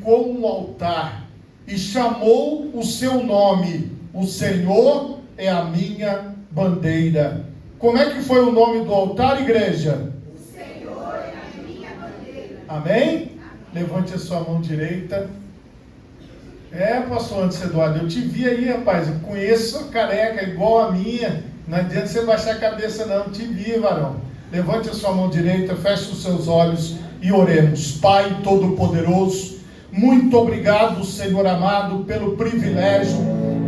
edificou um altar e chamou o seu nome: o Senhor é a minha bandeira. Como é que foi o nome do altar, igreja? O Senhor é a minha bandeira. Amém? Levante a sua mão direita. Pastor Anderson Eduardo, eu te vi aí, rapaz, eu conheço a careca igual a minha. Não adianta você baixar a cabeça não, te vi, varão. Levante a sua mão direita, feche os seus olhos e oremos. Pai Todo-Poderoso, muito obrigado, Senhor amado, pelo privilégio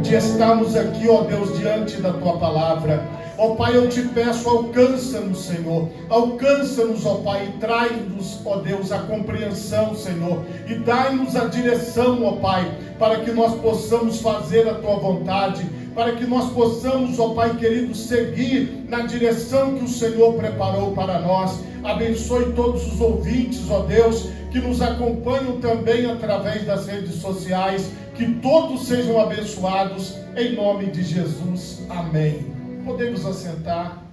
de estarmos aqui, ó Deus, diante da Tua Palavra. Ó Pai, eu te peço, alcança-nos, Senhor. Alcança-nos, ó Pai, e traz-nos, ó Deus, a compreensão, Senhor. E dai-nos a direção, ó Pai, para que nós possamos fazer a Tua vontade, para que nós possamos, ó Pai querido, seguir na direção que o Senhor preparou para nós. Abençoe todos os ouvintes, ó Deus, que nos acompanham também através das redes sociais. Que todos sejam abençoados, em nome de Jesus. Amém. Podemos assentar.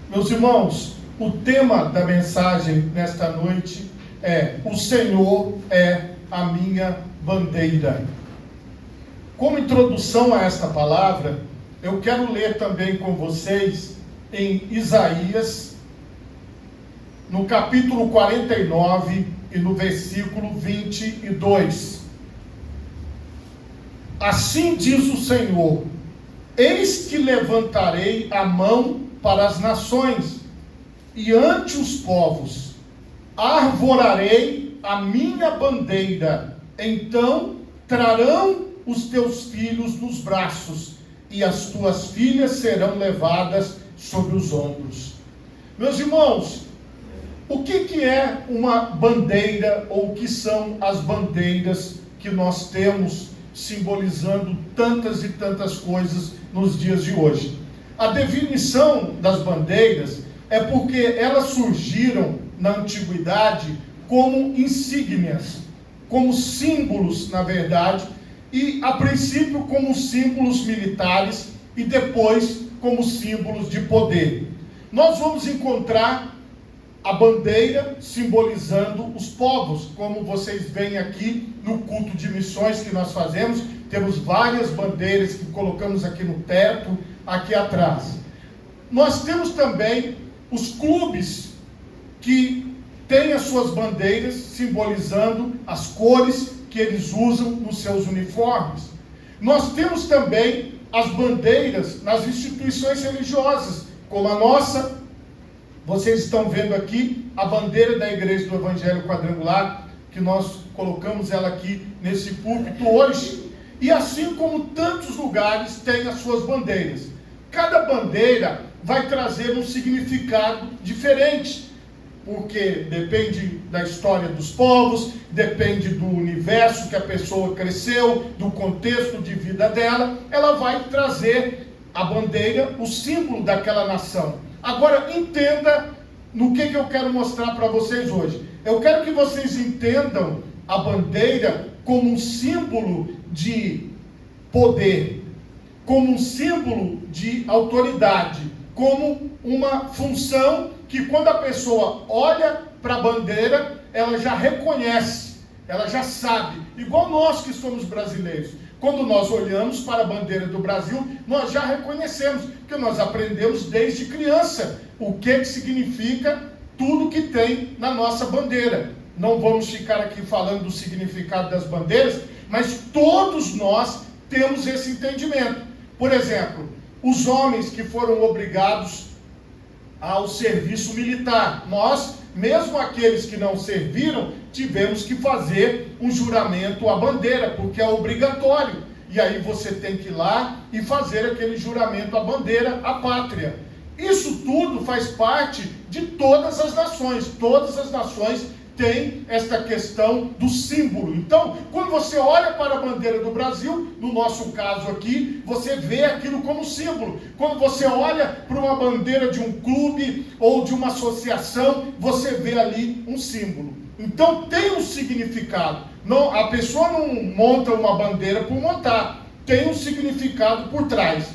Meus irmãos, o tema da mensagem nesta noite é: o Senhor é a minha bandeira. Como introdução a esta palavra, eu quero ler também com vocês em Isaías, no capítulo 49 e no versículo 22. Assim diz o Senhor: eis que levantarei a mão para as nações, e ante os povos arvorarei a minha bandeira. Então trarão os teus filhos nos braços, e as tuas filhas serão levadas sobre os ombros. Meus irmãos, o que é uma bandeira, ou o que são as bandeiras que nós temos simbolizando tantas e tantas coisas nos dias de hoje? A definição das bandeiras é porque elas surgiram na antiguidade como insígnias, como símbolos, na verdade, e a princípio como símbolos militares e depois como símbolos de poder. Nós vamos encontrar a bandeira simbolizando os povos, como vocês veem aqui no culto de missões que nós fazemos. Temos várias bandeiras que colocamos aqui no teto, aqui atrás. Nós temos também os clubes que têm as suas bandeiras simbolizando as cores que eles usam nos seus uniformes. Nós temos também as bandeiras nas instituições religiosas, como a nossa. Vocês estão vendo aqui a bandeira da Igreja do Evangelho Quadrangular, que nós colocamos ela aqui nesse púlpito hoje. E assim como tantos lugares têm as suas bandeiras. Cada bandeira vai trazer um significado diferente, porque depende da história dos povos, depende do universo que a pessoa cresceu, do contexto de vida dela. Ela vai trazer a bandeira, o símbolo daquela nação. Agora entenda no que eu quero mostrar para vocês hoje. Eu quero que vocês entendam a bandeira como um símbolo de poder, como um símbolo de autoridade, como uma função que quando a pessoa olha para a bandeira, ela já reconhece, ela já sabe, igual nós que somos brasileiros. Quando nós olhamos para a bandeira do Brasil, nós já reconhecemos, porque nós aprendemos desde criança o que significa tudo que tem na nossa bandeira. Não vamos ficar aqui falando do significado das bandeiras, mas todos nós temos esse entendimento. Por exemplo, os homens que foram obrigados ao serviço militar. Nós, mesmo aqueles que não serviram, tivemos que fazer um juramento à bandeira, porque é obrigatório. E aí você tem que ir lá e fazer aquele juramento à bandeira, à pátria. Isso tudo faz parte de todas as nações. Todas as nações têm esta questão do símbolo. Então, quando você olha para a bandeira do Brasil, no nosso caso aqui, você vê aquilo como símbolo. Quando você olha para uma bandeira de um clube ou de uma associação, você vê ali um símbolo. Então, tem um significado. Não, a pessoa não monta uma bandeira por montar. Tem um significado por trás.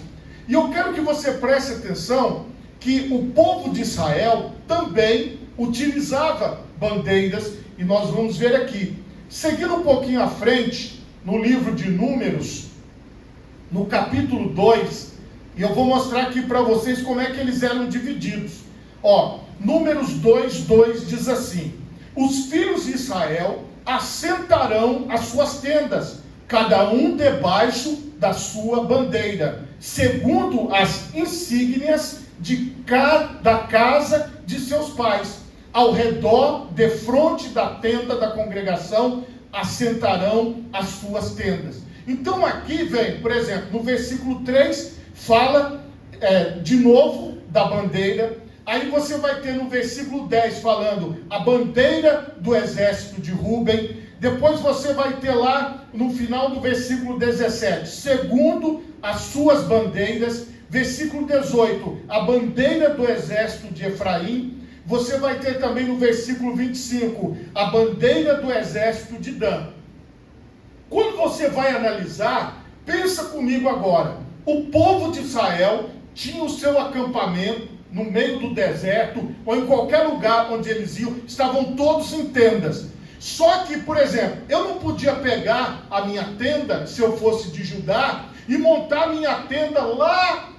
E eu quero que você preste atenção que o povo de Israel também utilizava bandeiras, e nós vamos ver aqui. Seguindo um pouquinho à frente, no livro de Números, no capítulo 2, e eu vou mostrar aqui para vocês como é que eles eram divididos. Números 2:2 diz assim: os filhos de Israel assentarão as suas tendas, cada um debaixo da sua bandeira, segundo as insígnias da casa de seus pais. Ao redor, defronte da tenda da congregação, assentarão as suas tendas. Então aqui vem, por exemplo, no versículo 3, fala de novo da bandeira. Aí você vai ter no versículo 10 falando a bandeira do exército de Rúben. Depois você vai ter lá no final do versículo 17, segundo as suas bandeiras. Versículo 18, a bandeira do exército de Efraim. Você vai ter também no versículo 25, a bandeira do exército de Dan. Quando você vai analisar, pensa comigo agora. O povo de Israel tinha o seu acampamento no meio do deserto, ou em qualquer lugar onde eles iam, estavam todos em tendas. Só que, por exemplo, eu não podia pegar a minha tenda, se eu fosse de Judá, e montar a minha tenda lá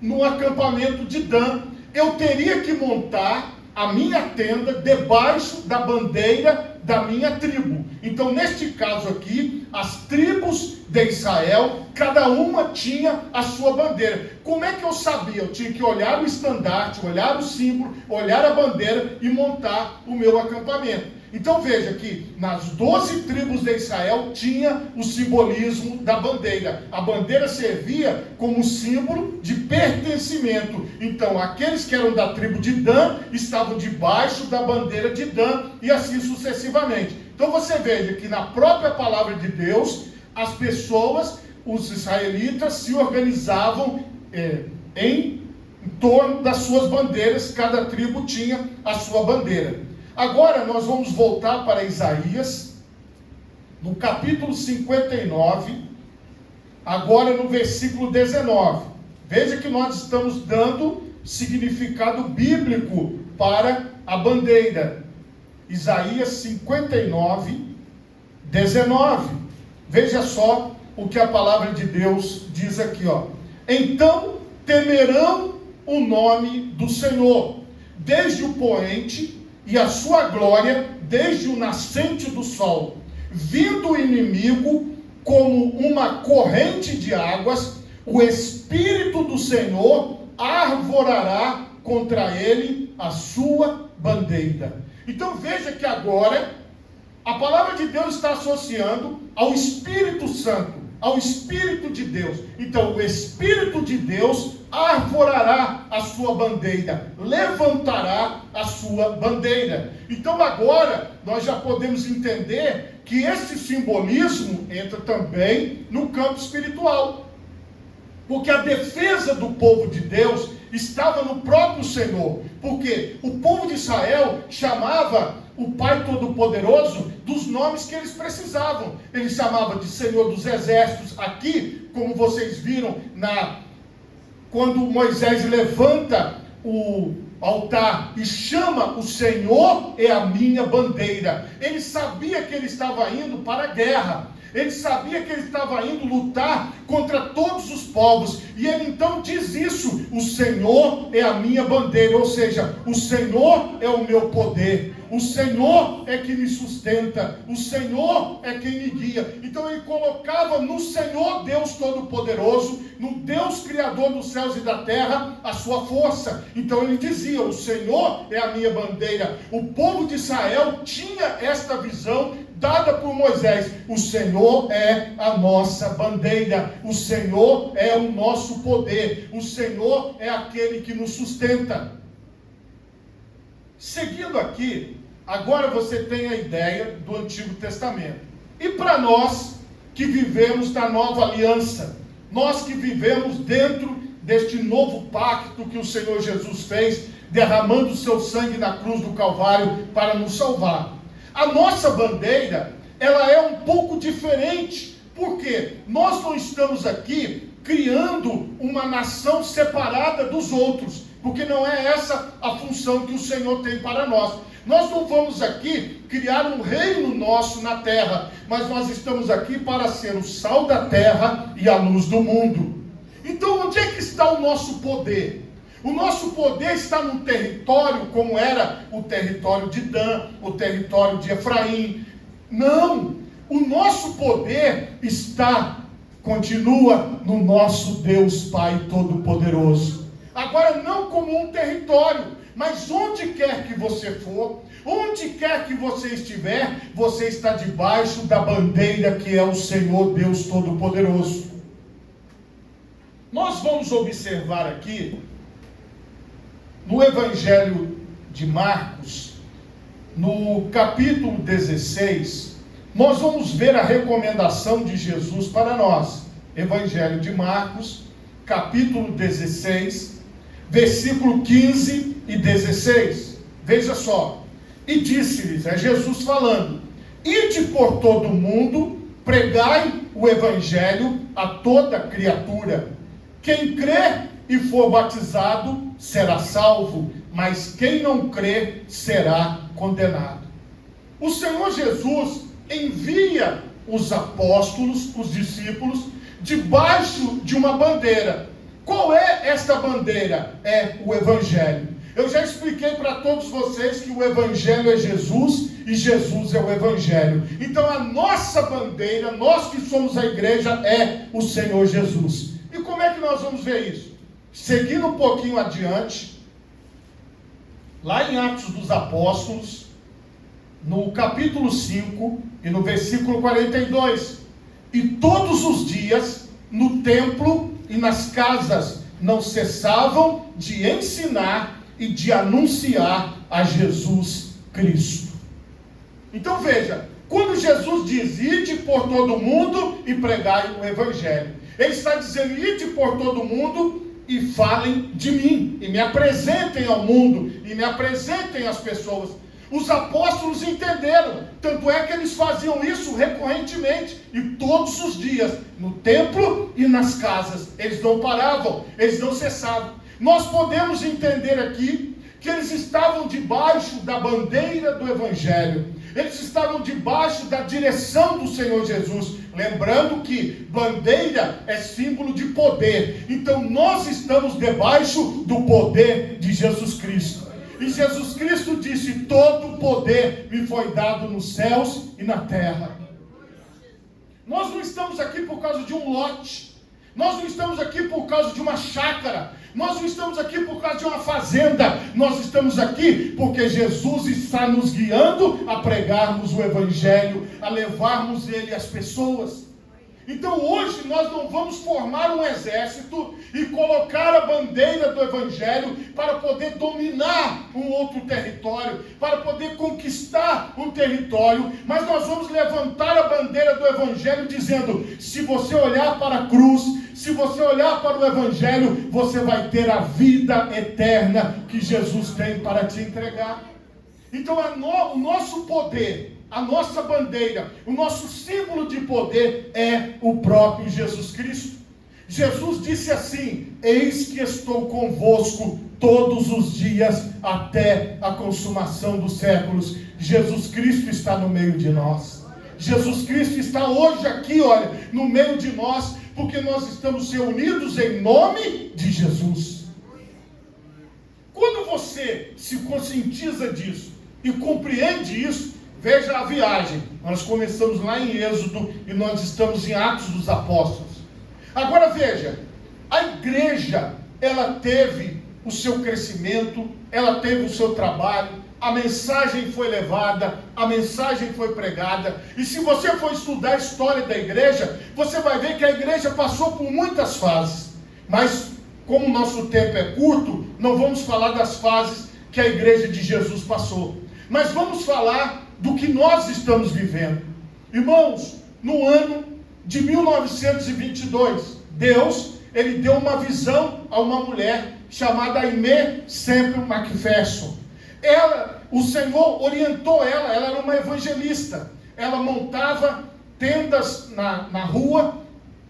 no acampamento de Dan. Eu teria que montar a minha tenda debaixo da bandeira da minha tribo. Então, neste caso aqui, as tribos de Israel, cada uma tinha a sua bandeira. Como é que eu sabia? Eu tinha que olhar o estandarte, olhar o símbolo, olhar a bandeira e montar o meu acampamento. Então veja que nas 12 tribos de Israel tinha o simbolismo da bandeira. A bandeira servia como símbolo de pertencimento. Então aqueles que eram da tribo de Dan estavam debaixo da bandeira de Dan e assim sucessivamente. Então você veja que na própria palavra de Deus, as pessoas, os israelitas, se organizavam em torno das suas bandeiras. Cada tribo tinha a sua bandeira. Agora nós vamos voltar para Isaías, no capítulo 59, agora no versículo 19. Veja que nós estamos dando significado bíblico para a bandeira. Isaías 59, 19. Veja só o que a palavra de Deus diz aqui, Então temerão o nome do Senhor, desde o poente, e a sua glória desde o nascente do sol. Vindo o inimigo como uma corrente de águas, o Espírito do Senhor arvorará contra ele a sua bandeira. Então veja que agora a palavra de Deus está associando ao Espírito Santo, ao Espírito de Deus. Então o Espírito de Deus arvorará a sua bandeira, levantará a sua bandeira. Então agora nós já podemos entender que esse simbolismo entra também no campo espiritual, porque a defesa do povo de Deus estava no próprio Senhor, porque o povo de Israel chamava o Pai Todo-Poderoso dos nomes que eles precisavam. Ele chamava de Senhor dos Exércitos. Aqui, como vocês viram quando Moisés levanta o altar e chama o Senhor é a minha bandeira. Ele sabia que ele estava indo para a guerra. Ele sabia que ele estava indo lutar contra todos os povos. E ele então diz isso: o Senhor é a minha bandeira. Ou seja, o Senhor é o meu poder. O Senhor é que me sustenta. O Senhor é quem me guia. Então ele colocava no Senhor Deus Todo-Poderoso, no Deus Criador dos céus e da terra, a sua força. Então ele dizia: o Senhor é a minha bandeira. O povo de Israel tinha esta visão dada por Moisés: o Senhor é a nossa bandeira, o Senhor é o nosso poder, o Senhor é aquele que nos sustenta. Seguindo aqui, agora você tem a ideia do Antigo Testamento. E para nós que vivemos da nova aliança, nós que vivemos dentro deste novo pacto que o Senhor Jesus fez, derramando o seu sangue na cruz do Calvário para nos salvar. A nossa bandeira, ela é um pouco diferente, porque nós não estamos aqui criando uma nação separada dos outros. porque não é essa a função que o Senhor tem para nós. Nós não vamos aqui criar um reino nosso na terra, mas nós estamos aqui para ser o sal da terra e a luz do mundo. Então, onde é que está o nosso poder? O nosso poder está num território como era o território de Dan, o território de Efraim. Não, o nosso poder continua no nosso Deus Pai Todo-Poderoso. Agora, não como um território, mas onde quer que você for, onde quer que você estiver, você está debaixo da bandeira que é o Senhor Deus Todo-Poderoso. Nós vamos observar aqui, no Evangelho de Marcos, no capítulo 16, nós vamos ver a recomendação de Jesus para nós. Evangelho de Marcos, capítulo 16, versículo 15 e 16. Veja só. E disse-lhes, é Jesus falando: ide por todo o mundo, pregai o Evangelho a toda criatura. Quem crê e for batizado será salvo, mas quem não crê será condenado. O Senhor Jesus envia os apóstolos, os discípulos, debaixo de uma bandeira. Qual é esta bandeira? É o Evangelho. Eu já expliquei para todos vocês que o Evangelho é Jesus e Jesus é o Evangelho. Então a nossa bandeira, nós que somos a igreja, é o Senhor Jesus. E como é que nós vamos ver isso? Seguindo um pouquinho adiante, lá em Atos dos Apóstolos, no capítulo 5 e no versículo 42. E todos os dias, no templo e nas casas, não cessavam de ensinar e de anunciar a Jesus Cristo. Então veja, quando Jesus diz, ide por todo mundo e pregai o Evangelho, Ele está dizendo, ide por todo mundo e falem de mim, e me apresentem ao mundo, e me apresentem às pessoas. Os apóstolos entenderam, tanto é que eles faziam isso recorrentemente, e todos os dias, no templo e nas casas, eles não paravam, eles não cessavam. Nós podemos entender aqui que eles estavam debaixo da bandeira do Evangelho, eles estavam debaixo da direção do Senhor Jesus, lembrando que bandeira é símbolo de poder, então nós estamos debaixo do poder de Jesus Cristo. E Jesus Cristo disse, todo poder me foi dado nos céus e na terra. Nós não estamos aqui por causa de um lote, nós não estamos aqui por causa de uma chácara, nós não estamos aqui por causa de uma fazenda, nós estamos aqui porque Jesus está nos guiando a pregarmos o Evangelho, a levarmos ele às pessoas. Então hoje nós não vamos formar um exército e colocar a bandeira do Evangelho para poder dominar um outro território, para poder conquistar um território, mas nós vamos levantar a bandeira do Evangelho dizendo, se você olhar para a cruz, se você olhar para o Evangelho, você vai ter a vida eterna que Jesus tem para te entregar. Então o nosso poder, a nossa bandeira, o nosso símbolo de poder é o próprio Jesus Cristo. Jesus disse assim, eis que estou convosco todos os dias até a consumação dos séculos. Jesus Cristo está no meio de nós. Jesus Cristo está hoje aqui, olha, no meio de nós, porque nós estamos reunidos em nome de Jesus. Quando você se conscientiza disso e compreende isso, veja a viagem. Nós começamos lá em Êxodo e nós estamos em Atos dos Apóstolos. Agora veja, a igreja, ela teve o seu crescimento, ela teve o seu trabalho, a mensagem foi levada, a mensagem foi pregada. E se você for estudar a história da igreja, você vai ver que a igreja passou por muitas fases. Mas, como o nosso tempo é curto, não vamos falar das fases que a igreja de Jesus passou. Mas vamos falar do que nós estamos vivendo. Irmãos, no ano de 1922, Deus, Ele deu uma visão a uma mulher chamada Aimee Semple McPherson. O Senhor orientou ela era uma evangelista. Ela montava tendas na rua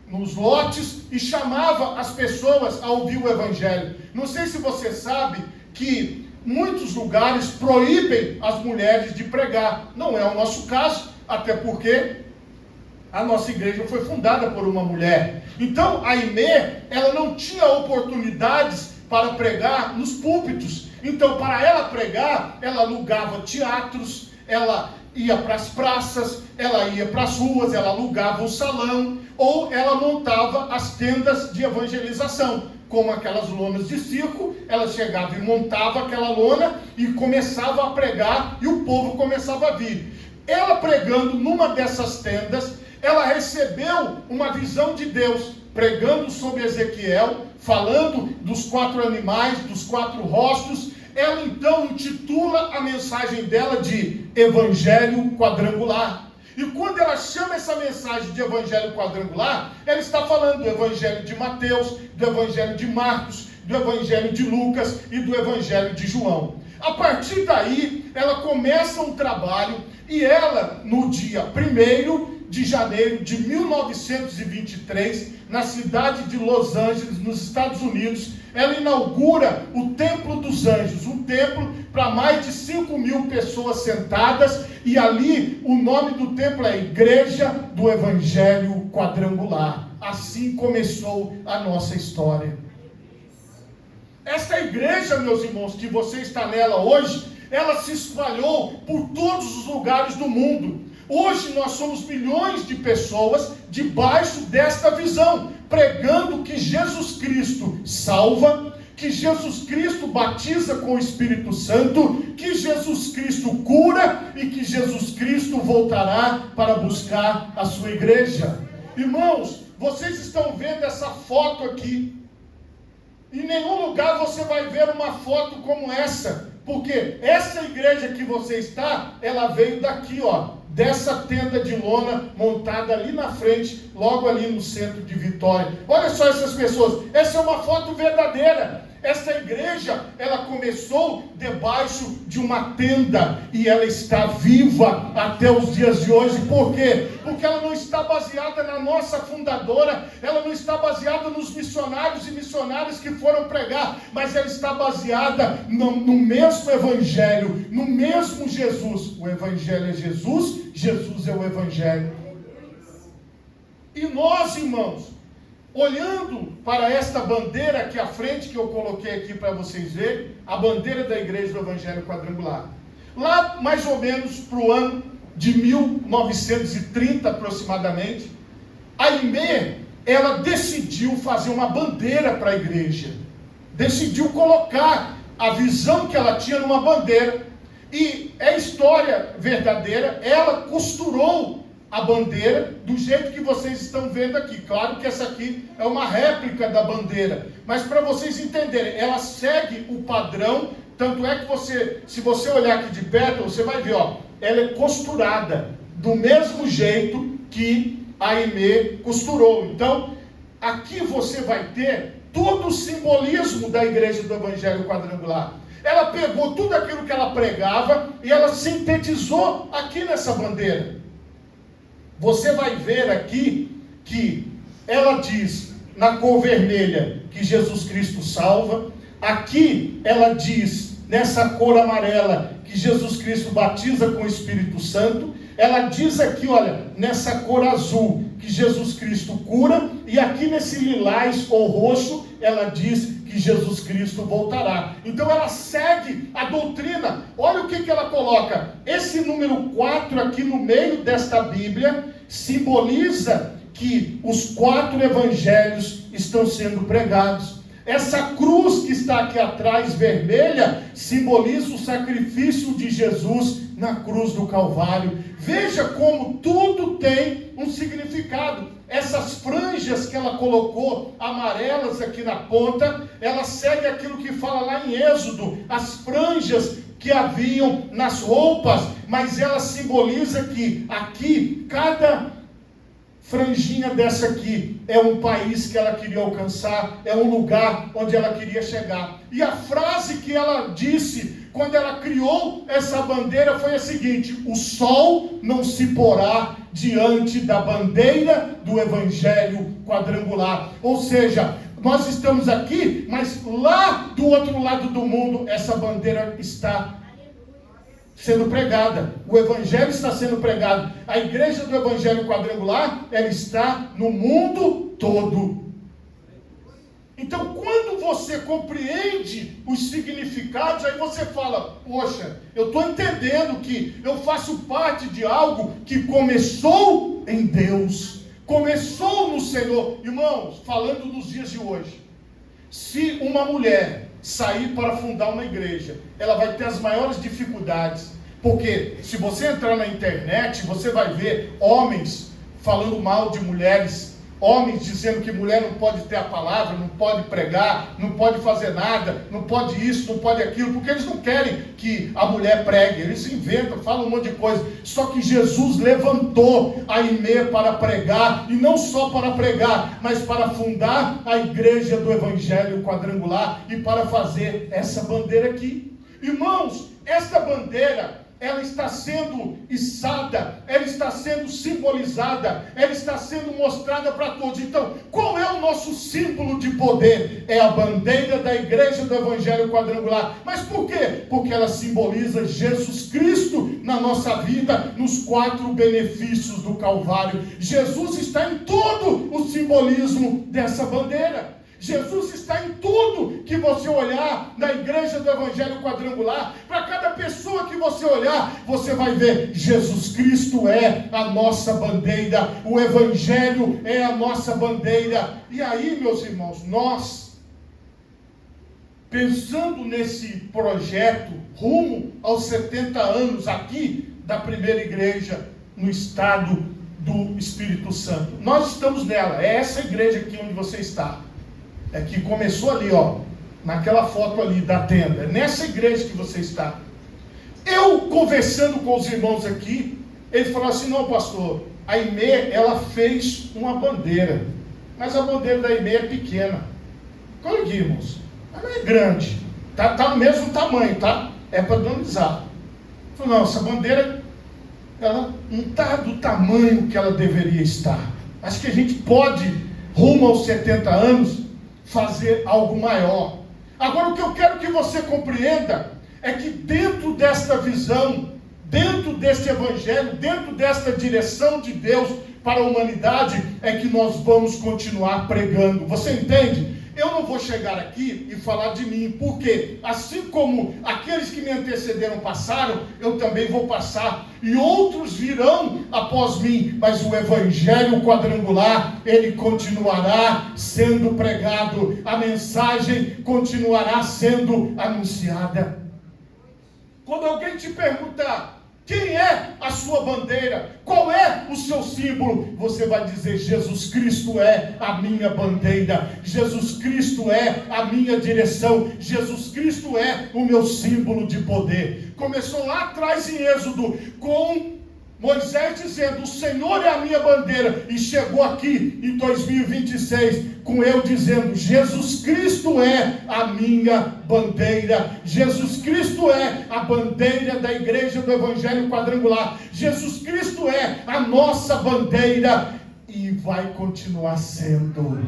nos lotes e chamava as pessoas a ouvir o evangelho. Não sei se você sabe que muitos lugares proíbem as mulheres de pregar. Não é o nosso caso, até porque a nossa igreja foi fundada por uma mulher. Então, a Aimee, ela não tinha oportunidades para pregar nos púlpitos. Então, para ela pregar, ela alugava teatros, ela ia para as praças, ela ia para as ruas, ela alugava o salão, ou ela montava as tendas de evangelização, como aquelas lonas de circo. Ela chegava e montava aquela lona e começava a pregar, e o povo começava a vir. Ela pregando numa dessas tendas, ela recebeu uma visão de Deus, pregando sobre Ezequiel, falando dos 4 animais, dos 4 rostos. Ela então intitula a mensagem dela de Evangelho Quadrangular. E quando ela chama essa mensagem de Evangelho Quadrangular, ela está falando do Evangelho de Mateus, do Evangelho de Marcos, do Evangelho de Lucas e do Evangelho de João. A partir daí, ela começa um trabalho, e ela, no dia 1º de janeiro de 1923, na cidade de Los Angeles, nos Estados Unidos, ela inaugura o Templo dos Anjos, um templo para mais de 5.000 pessoas sentadas, e ali o nome do templo é Igreja do Evangelho Quadrangular. Assim começou a nossa história. Esta igreja, meus irmãos, que você está nela hoje, ela se espalhou por todos os lugares do mundo. Hoje nós somos milhões de pessoas debaixo desta visão, pregando que Jesus Cristo salva, que Jesus Cristo batiza com o Espírito Santo, que Jesus Cristo cura e que Jesus Cristo voltará para buscar a sua igreja. Irmãos, vocês estão vendo essa foto aqui. Em nenhum lugar você vai ver uma foto como essa, porque essa igreja que você está, ela veio daqui, dessa tenda de lona montada ali na frente, logo ali no centro de Vitória. Olha só essas pessoas, essa é uma foto verdadeira. Essa igreja, ela começou debaixo de uma tenda, e ela está viva até os dias de hoje. Por quê? Porque ela não está baseada na nossa fundadora, ela não está baseada nos missionários e missionárias que foram pregar, mas ela está baseada no mesmo evangelho, no mesmo Jesus. O evangelho é Jesus, Jesus é o evangelho. E nós, irmãos, olhando para esta bandeira aqui à frente, que eu coloquei aqui para vocês verem, a bandeira da Igreja do Evangelho Quadrangular. Lá, mais ou menos para o ano de 1930 aproximadamente, a Aimee, ela decidiu fazer uma bandeira para a igreja. Decidiu colocar a visão que ela tinha numa bandeira. E é história verdadeira, ela costurou a bandeira do jeito que vocês estão vendo aqui. Claro que essa aqui é uma réplica da bandeira, mas para vocês entenderem, ela segue o padrão. Tanto é que se você olhar aqui de perto, você vai ver, ela é costurada do mesmo jeito que a Aimee costurou. Então, aqui você vai ter todo o simbolismo da Igreja do Evangelho Quadrangular. Ela pegou tudo aquilo que ela pregava e ela sintetizou aqui nessa bandeira. Você vai ver aqui que ela diz na cor vermelha que Jesus Cristo salva. Aqui ela diz nessa cor amarela que Jesus Cristo batiza com o Espírito Santo. Ela diz aqui, olha, nessa cor azul que Jesus Cristo cura. E aqui nesse lilás ou roxo ela diz que Jesus Cristo voltará. Então ela segue a doutrina. Olha o que ela coloca. Esse número 4 aqui no meio desta Bíblia simboliza que os 4 evangelhos estão sendo pregados. Essa cruz que está aqui atrás, vermelha, simboliza o sacrifício de Jesus na cruz do Calvário. Veja como tudo tem um significado. Essas franjas que ela colocou, amarelas aqui na ponta, ela segue aquilo que fala lá em Êxodo, as franjas que haviam nas roupas, mas ela simboliza que aqui, cada franjinha dessa aqui é um país que ela queria alcançar, é um lugar onde ela queria chegar. E a frase que ela disse quando ela criou essa bandeira, foi a seguinte: o sol não se porá diante da bandeira do evangelho quadrangular. Ou seja, nós estamos aqui, mas lá do outro lado do mundo, essa bandeira está sendo pregada, o evangelho está sendo pregado. A igreja do evangelho quadrangular, ela está no mundo todo. Então, quando você compreende os significados, aí você fala: poxa, eu estou entendendo que eu faço parte de algo que começou em Deus, começou no Senhor. Irmãos, falando nos dias de hoje, se uma mulher sair para fundar uma igreja, ela vai ter as maiores dificuldades, porque se você entrar na internet, você vai ver homens falando mal de mulheres, homens dizendo que mulher não pode ter a palavra, não pode pregar, não pode fazer nada, não pode isso, não pode aquilo, porque eles não querem que a mulher pregue, eles inventam, falam um monte de coisa. Só que Jesus levantou a Aimee para pregar, e não só para pregar, mas para fundar a igreja do evangelho quadrangular e para fazer essa bandeira aqui. Irmãos, esta bandeira, ela está sendo içada, ela está sendo simbolizada, ela está sendo mostrada para todos. Então, qual é o nosso símbolo de poder? É a bandeira da igreja do evangelho quadrangular. Mas por quê? Porque ela simboliza Jesus Cristo na nossa vida, nos 4 benefícios do Calvário. Jesus está em todo o simbolismo dessa bandeira. Jesus está em tudo que você olhar na igreja do evangelho quadrangular. Para cada pessoa que você olhar, você vai ver: Jesus Cristo é a nossa bandeira, o evangelho é a nossa bandeira. E aí, meus irmãos, nós, pensando nesse projeto rumo aos 70 anos aqui da primeira igreja no estado do Espírito Santo, nós estamos nela. É essa igreja aqui onde você está. É que começou ali, ó, naquela foto ali da tenda. É nessa igreja que você está. Eu conversando com os irmãos aqui, ele falou assim: não, pastor, a Aimee, ela fez uma bandeira, mas a bandeira da Aimee é pequena. Olha aqui, irmãos, ela é grande, tá no mesmo tamanho, tá? É padronizado. Ele falou: não, essa bandeira, ela não está do tamanho que ela deveria estar. Acho que a gente pode, rumo aos 70 anos, fazer algo maior. Agora, o que eu quero que você compreenda é que dentro desta visão, dentro deste evangelho, dentro desta direção de Deus para a humanidade, é que nós vamos continuar pregando. Você entende? Eu não vou chegar aqui e falar de mim, porque assim como aqueles que me antecederam passaram, eu também vou passar, e outros virão após mim, mas o evangelho quadrangular, ele continuará sendo pregado, a mensagem continuará sendo anunciada. Quando alguém te perguntar: quem é a sua bandeira? Qual é o seu símbolo? Você vai dizer: Jesus Cristo é a minha bandeira. Jesus Cristo é a minha direção. Jesus Cristo é o meu símbolo de poder. Começou lá atrás em Êxodo, com Moisés dizendo: o Senhor é a minha bandeira. E chegou aqui em 2026 com eu dizendo: Jesus Cristo é a minha bandeira. Jesus Cristo é a bandeira da igreja do evangelho quadrangular. Jesus Cristo é a nossa bandeira e vai continuar sendo.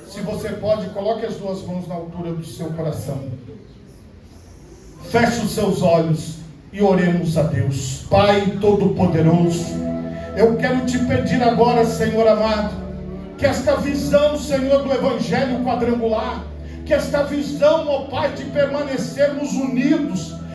Se você pode, coloque as 2 mãos na altura do seu coração. Feche os seus olhos e oremos a Deus. Pai Todo-Poderoso, eu quero te pedir agora, Senhor amado, que esta visão, Senhor, do evangelho quadrangular, que esta visão, ó Pai, de permanecermos unidos